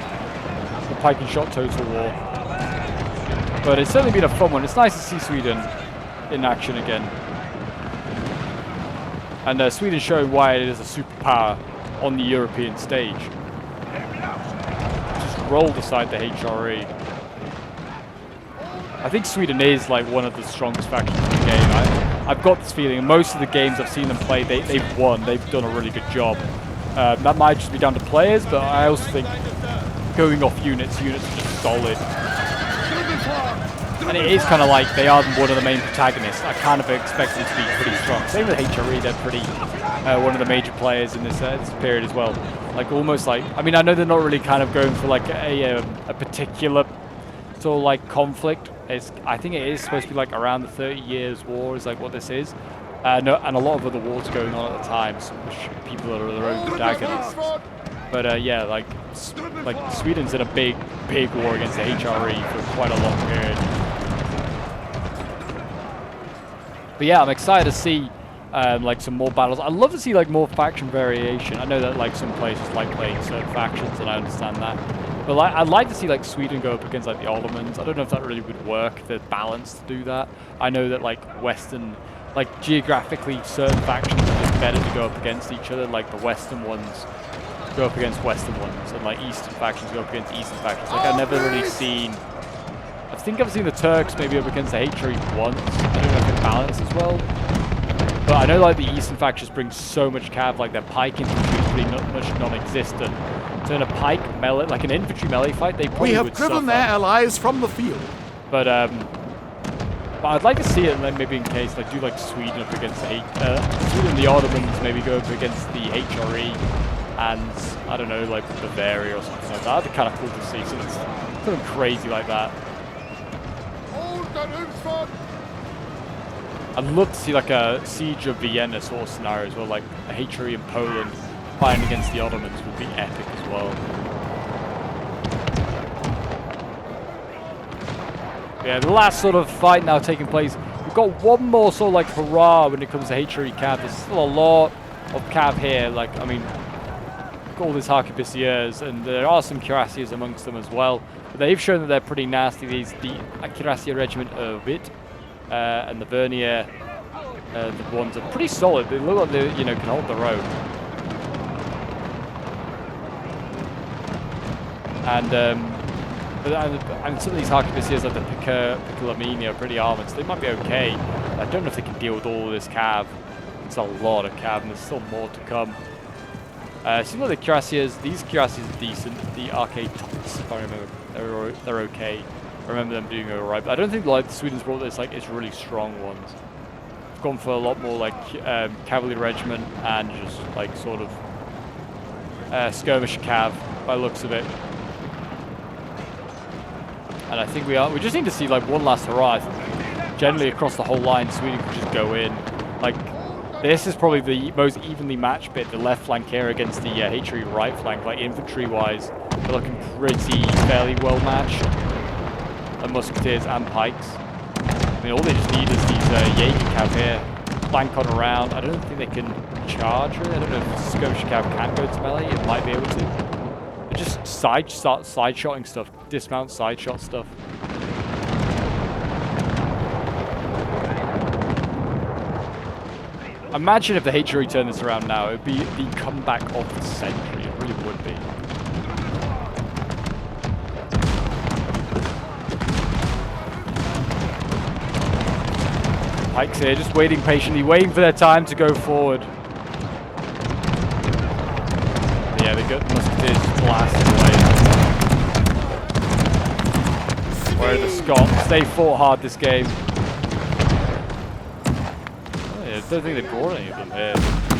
the Pike and Shot Total War. But it's certainly been a fun one. It's nice to see Sweden in action again. And Sweden showing why it is a superpower on the European stage. Just rolled aside the HRE. I think Sweden is like one of the strongest factions in the game. I've got this feeling. Most of the games I've seen them play, they've won. They've done a really good job. That might just be down to players, but I also think going off units are just solid. And it is kind of like they are one of the main protagonists. I kind of expect them to be pretty strong. Same with HRE, they're pretty one of the major players in this period as well. Like almost like, I mean, I know they're not really kind of going for like a particular sort of like conflict. I think it is supposed to be like around the 30 Years' War is like what this is. No, and a lot of other wars going on at the time, so which people are their own protagonists. But yeah, like Sweden's in a big war against the HRE for quite a long period. But yeah, I'm excited to see like some more battles. I'd love to see like more faction variation. I know that like some places like playing certain factions, and I understand that. But like, I'd like to see like Sweden go up against like the Ottomans. I don't know if that really would work, the balance to do that. I know that like Western, like geographically, certain factions are just better to go up against each other. Like the Western ones go up against Western ones, and like Eastern factions go up against Eastern factions. Like I've never really seen. I think I've seen the Turks maybe up against the HRE once. I don't know if it balance as well. But I know like the Eastern factions bring so much cav, like their pike infantry is pretty much non-existent. So in a pike melee, like an infantry melee fight, they probably would We have driven suffer. their allies from the field. But I'd like to see it like maybe in case like do like Sweden up against the Sweden and the Ottomans, maybe go up against the HRE and I don't know, like Bavaria or something like that. That'd be kind of cool to see. Something crazy like that. I'd love to see like a Siege of Vienna sort of scenario as well, like a HRE in Poland fighting against the Ottomans would be epic as well. Yeah, the last sort of fight now taking place. We've got one more sort of like hurrah when it comes to HRE Cav. There's still a lot of Cav here. Like, I mean, got all these Harquebusiers, and there are some Cuirassiers amongst them as well. But they've shown that they're pretty nasty. These the Cuirassier Regiment of Witt and the Vernier, the ones are pretty solid. They look like they, you know, can hold their own. And some of these Harquebusiers like the Piccolomini are pretty armored, so they might be okay. I don't know if they can deal with all of this Cav. It's a lot of Cav, and there's still more to come. Seems like the Cuirassiers, these Cuirassiers are decent. The Arcade Tops, if I remember, they're okay. I remember them doing alright, but I don't think like Sweden's brought this like it's really strong ones. I've gone for a lot more like cavalry regiment and just like sort of skirmish Cav by the looks of it. And I think we just need to see like one last hurrah. Generally across the whole line, Sweden could just go in. Like, this is probably the most evenly matched bit, the left flank here against the HRE right flank. Like, infantry-wise, they're looking pretty fairly well matched. And musketeers and pikes. I mean, all they just need is these Jaeger cav here. Flank on around. I don't think they can charge, really. I don't know if skirmish cav can go to melee. It might be able to. Just side-shotting stuff, dismount side-shot stuff. Imagine if the HRE turned this around now, it would be the comeback of the century, it really would be. Pikes here, just waiting patiently, waiting for their time to go forward. Yeah, they got the musketeers blasted away. Where are the Scots? They fought hard this game. Oh, yeah, I don't think they brought any of them here.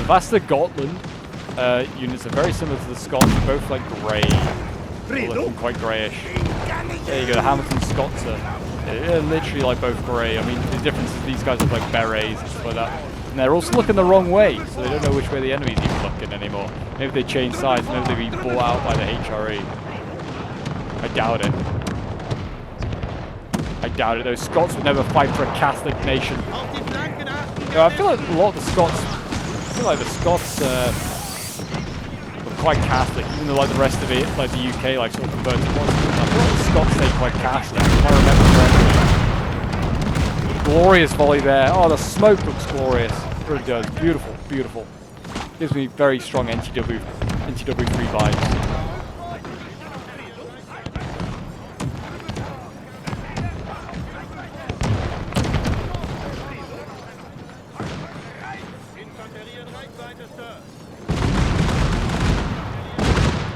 That's the Gotland units are very similar to the Scots. They're both like grey, looking quite greyish. There you go, the Hamilton Scots are literally like both grey. I mean, the difference is these guys look like berets and stuff like that. And they're also looking the wrong way, so they don't know which way the enemy's even looking anymore. Maybe they change sides, maybe they've been bought out by the HRE. I doubt it. I doubt it. Those Scots would never fight for a Catholic nation. You know, I feel like a lot of the Scots, were quite Catholic, even though like the rest of it, like the UK, like sort of converted ones. I feel like the Scots stay quite Catholic, if I remember correctly. Glorious volley there. Oh, the smoke looks glorious. It really does. Beautiful, beautiful. Gives me very strong NTW3 vibes.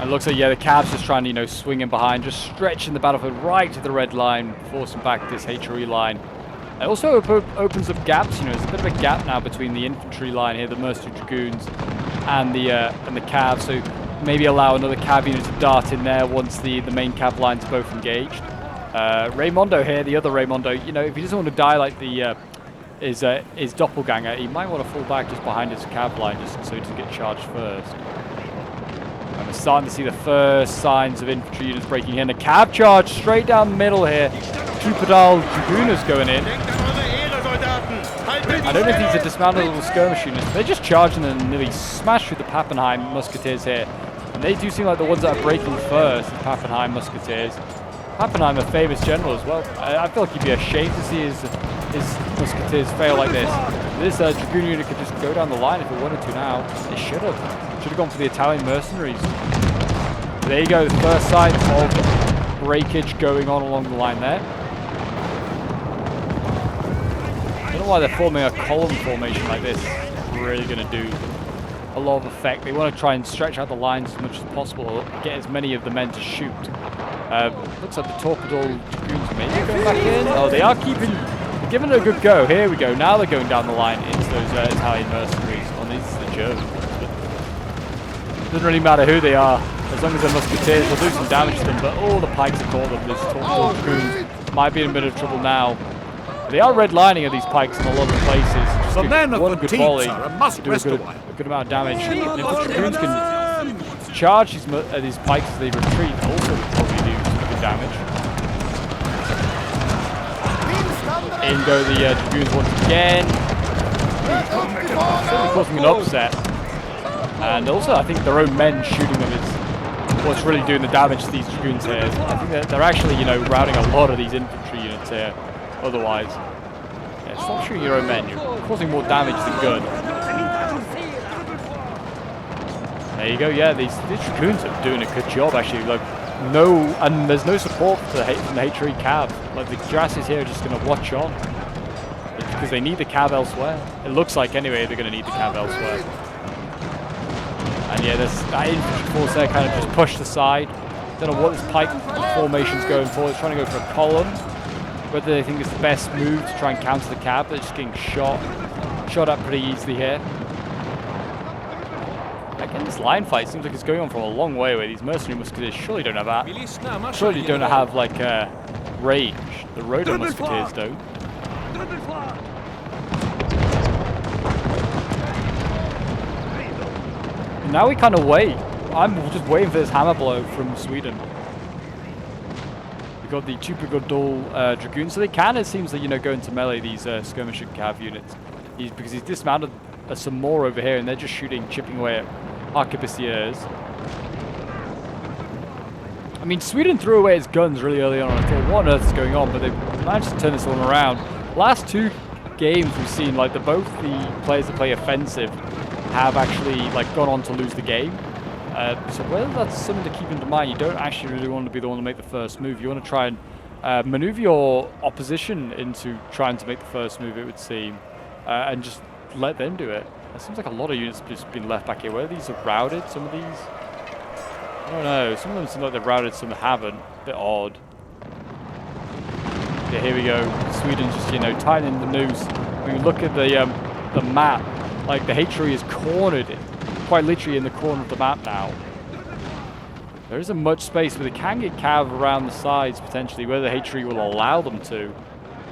And it looks like, yeah, the Cavs just trying to, you know, swing in behind, just stretching the battlefield right to the red line, forcing back this HRE line. It also opens up gaps, you know, there's a bit of a gap now between the infantry line here, the Mercenary Dragoons, and the Cav, so maybe allow another Cav unit to dart in there once the main Cav lines are both engaged. Raymondo here, the other Raymondo, you know, if he doesn't want to die like the his doppelganger, he might want to fall back just behind his Cav line just so he doesn't get charged first. And we're starting to see the first signs of infantry units breaking in. A Cav charge straight down the middle here. Two Pedal Dragooners going in. I don't know if these are dismounted little skirmish units, but they're just charging and nearly smash through the Pappenheim musketeers here. And they do seem like the ones that are breaking first, the Pappenheim musketeers. Pappenheim, a famous general as well. I feel like he'd be ashamed to see his musketeers fail like this. This Dragoon unit could just go down the line if it wanted to now. They should have. Should have gone for the Italian mercenaries. There you go, the first signs of breakage going on along the line there. I don't know why they're forming a column formation like this. It's really going to do a lot of effect. They want to try and stretch out the lines as much as possible, get as many of the men to shoot. Looks like the torpedo dragoons maybe going back in. Oh, they are giving it a good go. Here we go. Now they're going down the line into those Italian mercenaries. Oh, these are the Germans. Doesn't really matter who they are, as long as they're musketeers, they'll do some damage to them. But all the pikes have caught them. This torpedo dragoons might be in a bit of trouble now. They are redlining of these pikes in a lot of places. The men of one the good teams volley are a must do a good amount of damage. And if the dragoons can charge these pikes as they retreat, also probably do some good damage. In go the dragoons once again, certainly causing an upset. And also, I think their own men shooting them is what's really doing the damage to these dragoons here. I think they're actually, you know, routing a lot of these infantry units here. Otherwise, yeah, stop shooting your own men. You're causing more damage than good. There you go. Yeah, these dragoons are doing a good job actually. Like, and there's no support from the HRE cav. Like the Jurassics here are just going to watch on because they need the cav elsewhere. It looks like anyway they're going to need the cav elsewhere. And yeah, there's that infantry force there kind of just pushed aside. Don't know what this pike formation's going for. It's trying to go for a column. Whether they think it's the best move to try and counter the cav, they're just getting shot at pretty easily here. Again, this line fight seems like it's going on for a long way away. These mercenary musketeers surely don't have like range. The Rotor musketeers don't. And now we kind of wait. I'm just waiting for this hammer blow from Sweden. We've got the Tupagodol Dragoons, so they can, it seems, that, you know, go into melee these skirmishing cav units. Because he's dismounted some more over here, and they're just chipping away at arquebusiers. I mean, Sweden threw away his guns really early on. I thought, what on earth is going on? But they managed to turn this one around. Last two games we've seen, like, both the players that play offensive have actually, like, gone on to lose the game. So whether that's something to keep in mind, you don't actually really want to be the one to make the first move. You want to try and maneuver your opposition into trying to make the first move, it would seem, and just let them do it. It seems like a lot of units have just been left back here. Whether these are routed, some of these, I don't know. Some of them seem like they've routed, some haven't. A bit odd. Yeah, here we go. Sweden's just, you know, tightening the noose. When you look at the map, like the HRE is cornered quite literally in the corner of the map now. There isn't much space, but they can get cav around the sides potentially, whether the HRE will allow them to.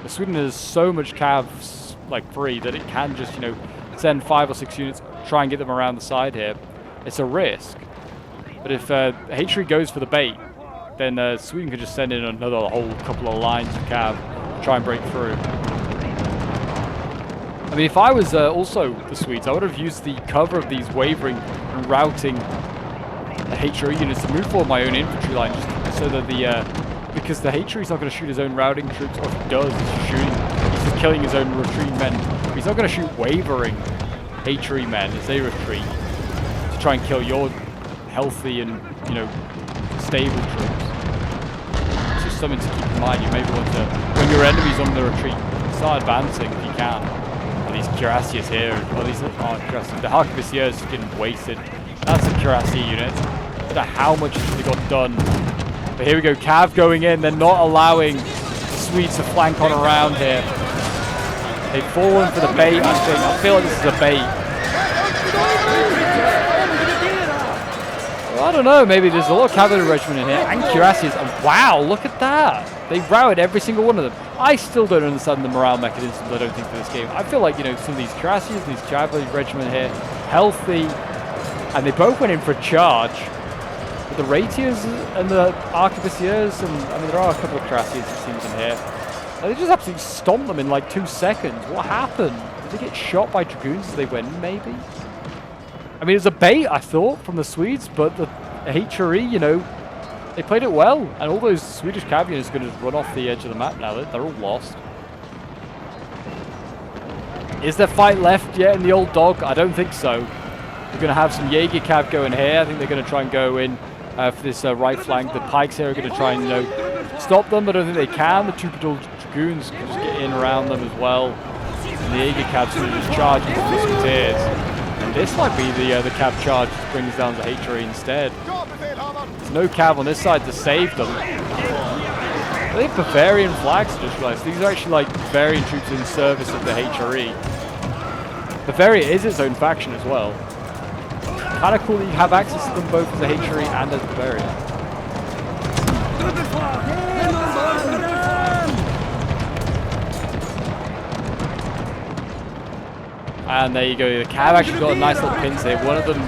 But Sweden has so much cavs like free that it can just, you know, send 5 or 6 units, try and get them around the side here. It's a risk. But if HRE goes for the bait, then Sweden could just send in another whole couple of lines of cav to try and break through. I mean, if I was also the Swedes, I would have used the cover of these wavering and routing the HRE units to move forward my own infantry line, just so that because the HRE is not going to shoot his own routing troops, or if he does, he's just killing his own retreating men. But he's not going to shoot wavering HRE men as they retreat to try and kill your healthy and, you know, stable troops. It's just something to keep in mind. You maybe want to, when your enemy's on the retreat, start advancing if you can. These cuirassiers here, or these cuirassiers, the arquebusiers is getting wasted. That's a cuirassier unit. I don't know how much they got done. But here we go, cav going in. They're not allowing the Swedes to flank on around here. They've fallen for the bait, I think. I feel like this is a bait. Well, I don't know, maybe there's a lot of cavalry regiment in here, and cuirassiers. And wow, look at that. They routed every single one of them. I still don't understand the morale mechanisms, I don't think, for this game. I feel like, you know, some of these cuirassiers, these cavalry regiment here, healthy, and they both went in for a charge. But the rapiers and the arquebusiers, and I mean, there are a couple of cuirassiers, it seems, in here. And they just absolutely stomped them in like 2 seconds. What happened? Did they get shot by dragoons as they went in, maybe? I mean, it was a bait, I thought, from the Swedes, but the HRE, you know, they played it well, and all those Swedish cav units are going to just run off the edge of the map now. They're all lost. Is there fight left yet in the old dog? I don't think so. We're going to have some Jaeger cav going here. I think they're going to try and go in for this right flank. The Pikes here are going to try and, you know, stop them, but I don't think they can. The Tupagodol Dragoons can just get in around them as well. And the Jaeger cav's going to just charge into the musketeers. And this might be the cav charge that brings down the HRE instead. There's no cav on this side to save them. I think Bavarian flags, I just realized. These are actually like Bavarian troops in service of the HRE. Bavaria is its own faction as well. Kind of cool that you have access to them both as the HRE and as Bavaria. And there you go. The Cav actually got a nice little pins here. One of them,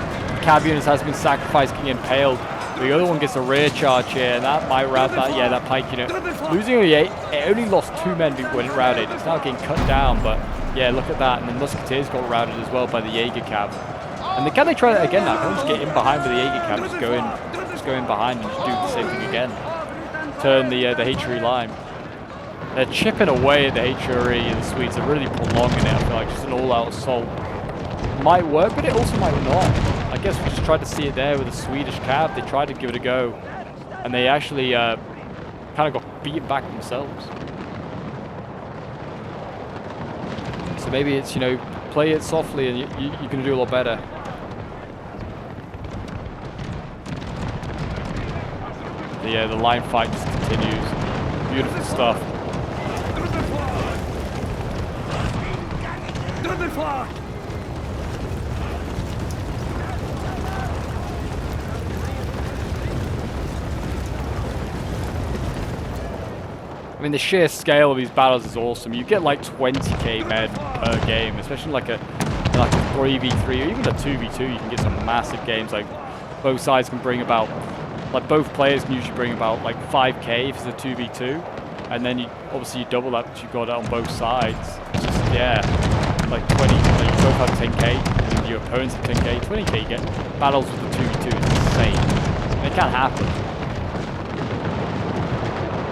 Cav units, has been sacrificed, getting impaled. The other one gets a rear charge here, and that might rout that. Yeah, that Pike unit losing only 8. It only lost 2 men when it routed. It's now getting cut down, but yeah, look at that. And the Musketeers got routed as well by the Jaeger Cav. And can they try that again now? Can they just get in behind with the Jaeger Cav? Just go in behind and just do the same thing again. Turn the HRE line. They're chipping away at the HRE, and the Swedes are really prolonging it. I feel like just an all-out assault might work, but it also might not. I guess we just tried to see it there with the Swedish Cav. They tried to give it a go, and they actually kind of got beaten back themselves. So maybe it's, you know, play it softly and you can do a lot better. The line fight just continues. Beautiful stuff. I mean, the sheer scale of these battles is awesome. You get like 20k men per game, especially like a 3v3 or even a 2v2. You can get some massive games. Like both sides can bring about, like both players can usually bring about like 5k if it's a 2v2, and then obviously you double that because you've got it on both sides. It's just, yeah, like 20. You both have 10k, and your opponents have 10k, 20k. You get battles with the 2v2. It's insane. And it can happen.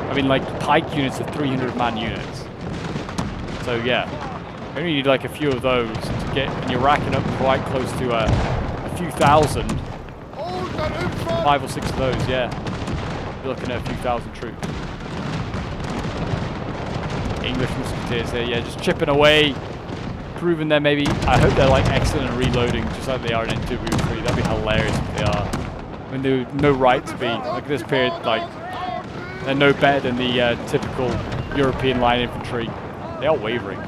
I mean, like, Pike units are 300-man units. So, yeah. You only need, like, a few of those to get... And you're racking up quite close to a few thousand. 5 or 6 of those, yeah. You're looking at a few thousand troops. English Musketeers here, yeah, just chipping away. Proving they're maybe... I hope they're, like, excellent at reloading, just like they are in N2 3. That'd be hilarious if they are. I mean, there's no right to be. Like, this period, like... They're no better than the typical European line infantry. They are wavering.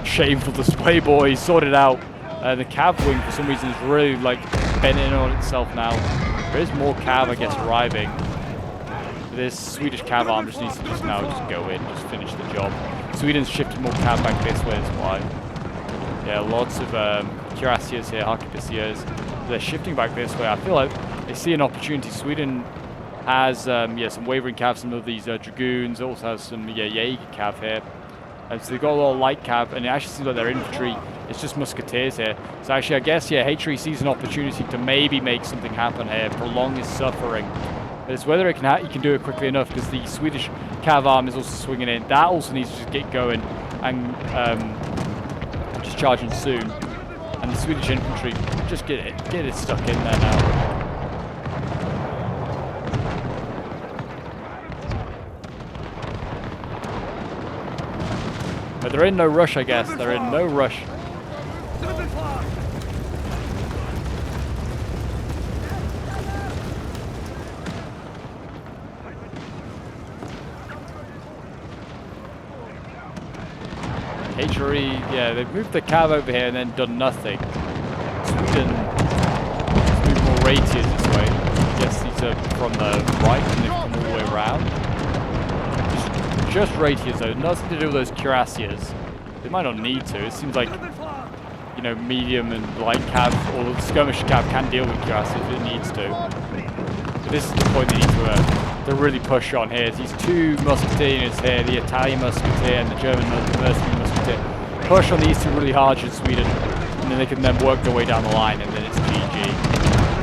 Shameful display, boys. Sort it out. The Cav wing, for some reason, is really, like, bent in on itself now. There is more Cav, I guess, arriving. This Swedish Cav arm just needs to just go in, just finish the job. Sweden's shifted more Cav back this way, that's why. Yeah, lots of cuirassiers here, arquebusiers. They're shifting back this way. I feel like they see an opportunity. Sweden has some wavering cav, some of these dragoons, also has some Jaeger cav here. And so they've got a lot of light cav, and it actually seems like their infantry is just musketeers here. So actually, I guess, yeah, HRE sees an opportunity to maybe make something happen here, prolong his suffering. But it's whether it can he can do it quickly enough, because the Swedish cav arm is also swinging in. That also needs to just get going and just charging soon. And the Swedish infantry, just get it stuck in there now. But they're in no rush, I guess. They're in no rush. HRE, yeah, they've moved the cav over here and then done nothing. Sweden has moved more rapiers this way. I guess these are from the right and they've come all the way around. Just rapiers though, nothing to do with those cuirassiers. They might not need to. It seems like, you know, medium and light cav or skirmish cav can deal with cuirassiers if it needs to. But this is the point they need to really push on here. These two musketeers here, the Italian musketeer and the German mercenary musketeer. Push on these two really hard in Sweden, and then they can then work their way down the line, and then it's GG.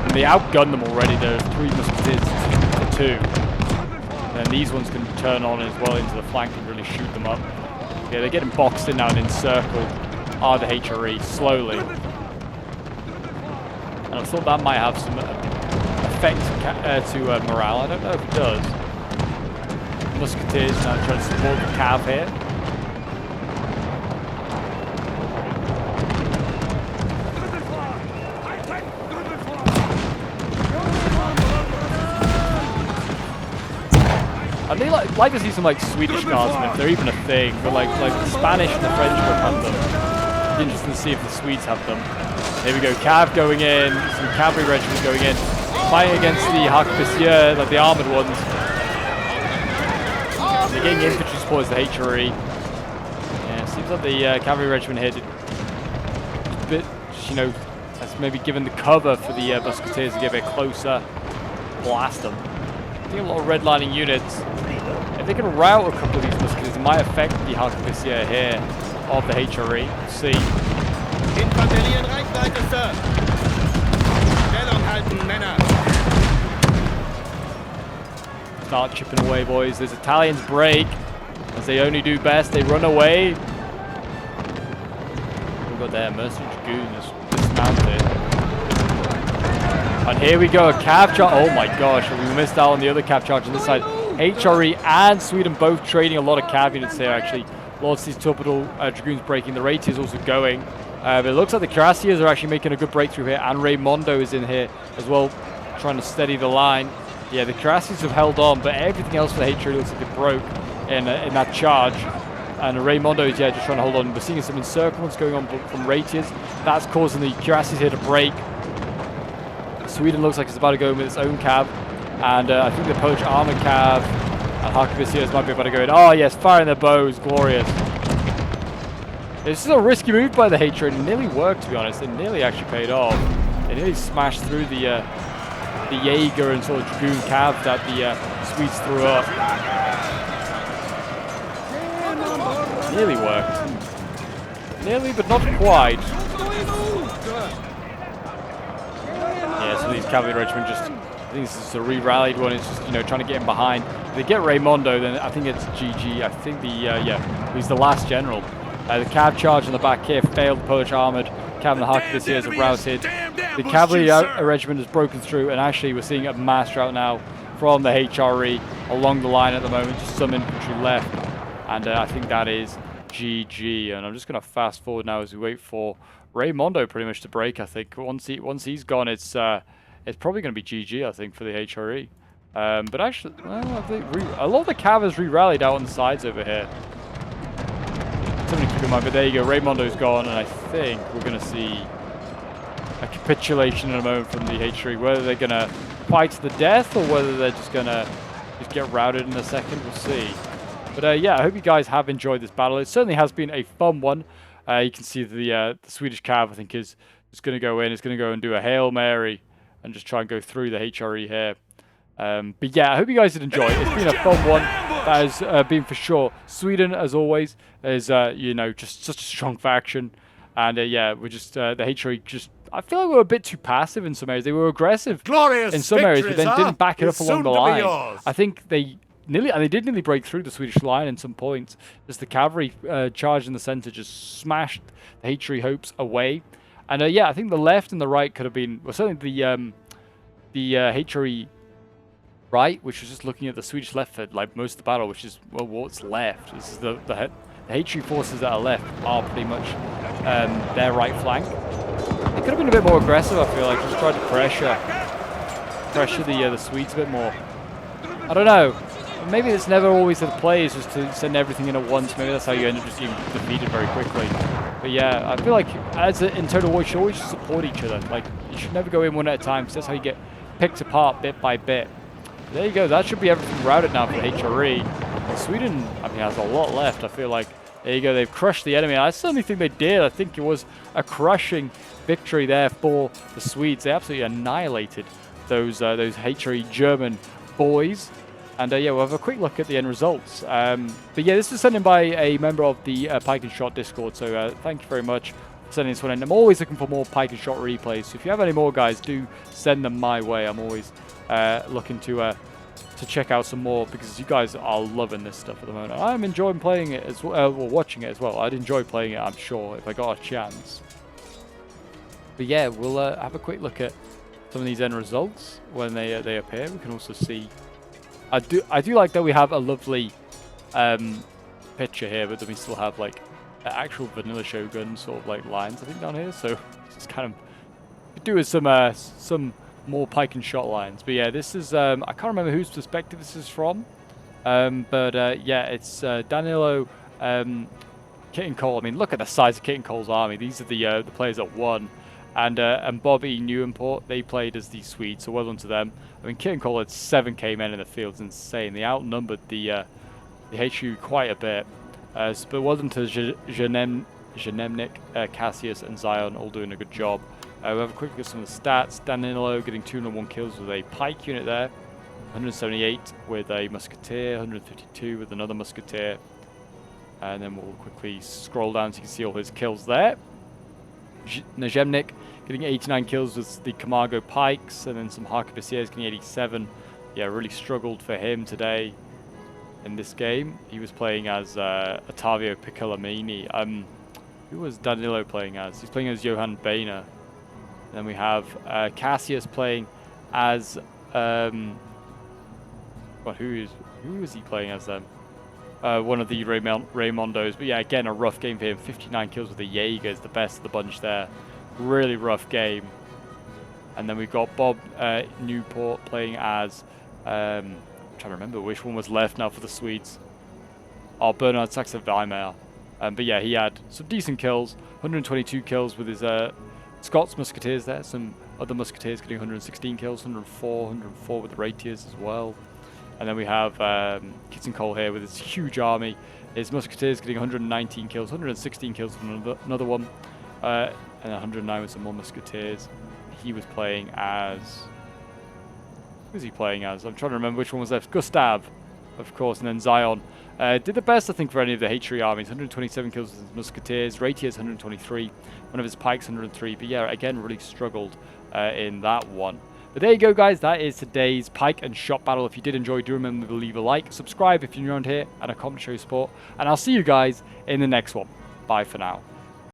And they outgun them already. There are 3 musketeers to 2. And these ones can turn on as well into the flank and really shoot them up. Yeah, they're getting boxed in now and encircled are the HRE slowly. And I thought that might have some effect to morale. I don't know if it does. Musketeers now trying to support the cav here. And And they like to see some like Swedish guardsmen, if they're even a thing, but like the Spanish and the French don't have them. It's interesting to see if the Swedes have them. Here we go, Cav going in, some cavalry regiments going in, fighting against the Harquebusiers, like the armored ones. They're getting infantry support as the HRE. Yeah, seems like the cavalry regiment here did a bit, you know, has maybe given the cover for the musketeers to get a bit closer, blast them. I think a lot of redlining units. If they can rout a couple of these musketeers, it might affect the Harquebusiers here of the HRE. We'll see. Infanterie in Reichweite, Sir. Stellung halten, Männer. Start chipping away, boys. Those Italians break, as they only do best. They run away. We've got their mercenary dragoons dismounted. And here we go, a cav charge. Oh my gosh, we missed out on the other cav charge on this side. HRE and Sweden both trading a lot of cav units there, actually. Lots of these torpedo dragoons breaking. The Raiti is also going. But it looks like the Cuirassiers are actually making a good breakthrough here. And Raimondo is in here as well, trying to steady the line. Yeah, the Cuirassiers have held on, but everything else for the HRE looks like it broke in that charge. And Raimondo is, yeah, just trying to hold on. We're seeing some encirclements going on from Raitiers. That's causing the Cuirassiers here to break. Sweden looks like it's about to go in with its own cav. And I think the Polish armor cav and Harquebusiers might be about to go in. Oh, yes, firing their bows. Glorious. This is a risky move by the HRE. It nearly worked, to be honest. It nearly actually paid off. They nearly smashed through the Jaeger and sort of Dragoon cav that the Swedes threw up. Nearly worked. Nearly, but not quite. Yeah, so these cavalry regiment just, I think this is a re-rallied one. It's just, you know, trying to get him behind. If they get Raimondo, then I think it's GG. I think yeah, he's the last general. The cav charge on the back here failed. The Polish armored cav and the Harquebusiers are routed. The cavalry regiment has broken through, and actually we're seeing a mass rout now from the HRE along the line at the moment. Just some infantry left, and I think that is GG. And I'm just going to fast forward now as we wait for Raimondo pretty much to break. I think once he's gone, it's probably going to be GG. I think for the HRE. But actually, well, I think a lot of the cav has re-rallied out on the sides over here. Something to keep in mind, but there you go. Raimondo's gone, and I think we're going to see a capitulation in a moment from the HRE. Whether they're going to fight to the death or whether they're just going to get routed in a second, we'll see. But yeah, I hope you guys have enjoyed this battle. It certainly has been a fun one. You can see the Swedish cav, I think, is going to go in. It's going to go and do a Hail Mary and just try and go through the HRE here. But yeah, I hope you guys did enjoy it. It's been a fun one. That has been for sure. Sweden, as always, is you know, just such a strong faction. And yeah, we're just the HRE just. I feel like we were a bit too passive in some areas. They were aggressive in some areas, but then didn't back it up along the line. I think they did nearly break through the Swedish line in some points. Just the cavalry charge in the center just smashed the HRE hopes away. And yeah, I think the left and the right could have been, well, certainly the HRE right, which was just looking at the Swedish left for like most of the battle, which is, well, what's left. This is the HRE forces that are left are pretty much their right flank. It could have been a bit more aggressive, I feel like, just tried to pressure the Swedes a bit more. I don't know. Maybe it's never always the play is just to send everything in at once. Maybe that's how you end up just getting defeated very quickly. But yeah, I feel like in total war, you should always support each other. Like, you should never go in one at a time, because that's how you get picked apart bit by bit. There you go. That should be everything routed now for the HRE. And Sweden, I mean, has a lot left. I feel like, there you go. They've crushed the enemy. I certainly think they did. I think it was a crushing victory there for the Swedes. They absolutely annihilated those HRE German boys. And yeah, we'll have a quick look at the end results. But yeah, this was sent in by a member of the Pike and Shot Discord. So thank you very much for sending this one in. I'm always looking for more Pike and Shot replays. So if you have any more, guys, do send them my way. I'm always looking to check out some more, because you guys are loving this stuff at the moment. I'm enjoying playing it as well, or watching it as well. I'd enjoy playing it, I'm sure, if I got a chance. But yeah, we'll have a quick look at some of these end results when they appear. We can also see. I do like that we have a lovely picture here, but then we still have like actual vanilla Shogun sort of like lines, I think, down here. So it's kind of could do with some more Pike and Shot lines. But yeah, this is I can't remember whose perspective this is from. Yeah, it's Danilo, Kit and Cole. I mean, look at the size of Kit and Cole's army. These are the players that won. And Bobby Newport, they played as the Swedes, so well done to them. I mean, Kit and Cole had 7k men in the field. It's insane. They outnumbered the HU quite a bit. But well done to Janemnik, Cassius, and Zion, all doing a good job. We have a quick look at some of the stats. Danilo getting 201 kills with a Pike unit there. 178 with a Musketeer, 152 with another Musketeer. And then we'll quickly scroll down so you can see all his kills there. Najemnik getting 89 kills with the Camargo Pikes, and then some Harkebusiers getting 87. Yeah, really struggled for him today in this game. He was playing as Ottavio Piccolomini. Who was Danilo playing as? He's playing as Johan Boehner. Then we have Cassius playing as who is he playing as then? One of the Raymondos. But yeah, again, a rough game for him. 59 kills with the Jaegers, the best of the bunch there. Really rough game. And then we've got Bob Newport playing as I'm trying to remember which one was left now for the Swedes. Oh, Bernhard Saxe-Weimar. But yeah, he had some decent kills. 122 kills with his Scots Musketeers there. Some other Musketeers getting 116 kills, 104 with the Rapiers as well. And then we have Kit and Cole here with his huge army. His Musketeers getting 119 kills, 116 kills with another one. And 109 with some more Musketeers. He was playing as... Who was he playing as? I'm trying to remember which one was left. Gustav, of course, and then Zion. Did the best, I think, for any of the Hatchery armies. 127 kills with his Musketeers. Rapiers, 123. One of his Pikes, 103. But yeah, again, really struggled in that one. But there you go, guys. That is today's Pike and Shot battle. If you did enjoy, do remember to leave a like, subscribe if you're new around here, and a comment to show your support. And I'll see you guys in the next one. Bye for now.